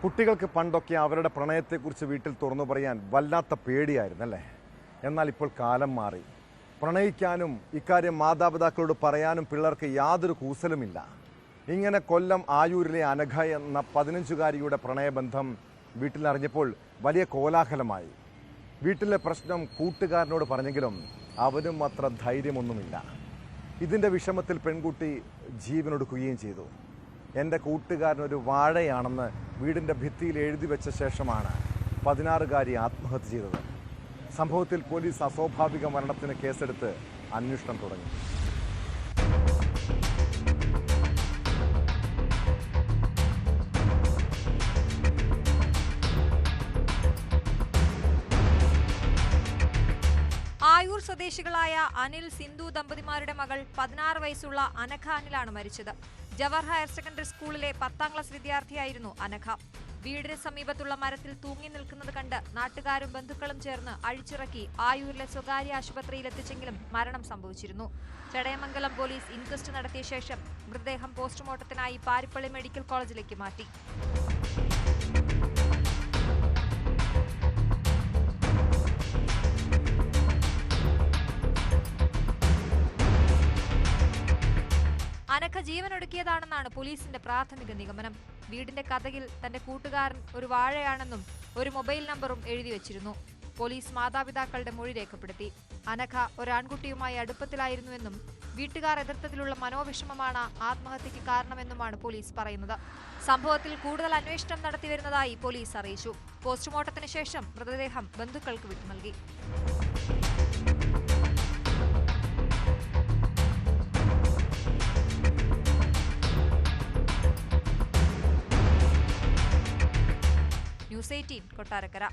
കുട്ടികൾക്ക് പണ്ടൊക്കെ അവരുടെ പ്രണയത്തെക്കുറിച്ച് വീട്ടിൽ തുറന്നു പറയാൻ വല്ലാത്ത പേടിയായിരുന്നല്ലേ. എന്നാൽ ഇപ്പോൾ കാലം മാറി. പ്രണയിക്കാനും ഇക്കാര്യം മാതാപിതാക്കളോട് പറയാനും പിള്ളേർക്ക് യാതൊരു കൂസലുമില്ല. ഇങ്ങനെ കൊല്ലം ആയൂരിലെ അനഘ എന്ന 15-കാരിയുടെ പ്രണയബന്ധം വീട്ടിലറിഞ്ഞപ്പോൾ വലിയ കോലാഹലമായി. വീട്ടിലെ പ്രശ്നം കൂട്ടുകാരനോട് പറഞ്ഞെങ്കിലും അവനും അത്ര ധൈര്യമൊന്നുമില്ല. ഇതിൻ്റെ വിഷമത്തിൽ പെൺകുട്ടി ജീവനൊടുക്കുകയും ചെയ്തു. എൻ്റെ കൂട്ടുകാരനൊരു വാഴയാണെന്ന് വീടിൻ്റെ ഭിത്തിയിൽ എഴുതി വെച്ച ശേഷമാണ് 16-കാരി ആത്മഹത്യ ചെയ്തത്. സംഭവത്തിൽ പോലീസ് അസ്വാഭാവിക മരണത്തിന് കേസെടുത്ത് അന്വേഷണം തുടങ്ങി. ആയൂർ സ്വദേശികളായ അനിൽ സിന്ധു ദമ്പതിമാരുടെ മകൾ 16 വയസ്സുള്ള അനഘ അനിലാണ് മരിച്ചത്. ജവഹർ ഹയർ സെക്കൻഡറി സ്കൂളിലെ 10ാം ക്ലാസ് വിദ്യാർത്ഥിയായിരുന്നു അനഘ. വീടിന് സമീപത്തുള്ള മരത്തിൽ തൂങ്ങി നിൽക്കുന്നത് കണ്ട് നാട്ടുകാരും ബന്ധുക്കളും ചേർന്ന് അഴിച്ചിറക്കി ആയൂരിലെ സ്വകാര്യ ആശുപത്രിയിൽ എത്തിച്ചെങ്കിലും മരണം സംഭവിച്ചിരുന്നു. ചടയമംഗലം പോലീസ് ഇൻക്വസ്റ്റ് നടത്തിയ ശേഷം മൃതദേഹം പോസ്റ്റ്മോർട്ടത്തിനായി പാരിപ്പള്ളി മെഡിക്കൽ കോളേജിലേക്ക് മാറ്റി. അനഘ ജീവനൊടുക്കിയതാണെന്നാണ് പോലീസിന്റെ പ്രാഥമിക നിഗമനം. വീടിന്റെ കതകിൽ തന്റെ കൂട്ടുകാരൻ ഒരു വാഴയാണെന്നും ഒരു മൊബൈൽ നമ്പറും എഴുതി വെച്ചിരുന്നു. പോലീസ് മാതാപിതാക്കളുടെ മൊഴി രേഖപ്പെടുത്തി. അനഘ ഒരാൺകുട്ടിയുമായി അടുപ്പത്തിലായിരുന്നുവെന്നും വീട്ടുകാർ എതിർത്തതിലുള്ള മനോവിഷമമാണ് ആത്മഹത്യക്ക് കാരണമെന്നുമാണ് പോലീസ് പറയുന്നത്. സംഭവത്തിൽ കൂടുതൽ അന്വേഷണം നടത്തിവരുന്നതായി പോലീസ് അറിയിച്ചു. പോസ്റ്റ്മോർട്ടത്തിന് ശേഷം മൃതദേഹം ബന്ധുക്കൾക്ക് വിട്ടു നൽകി. ന്യൂസ് 18 കൊട്ടാരക്കര.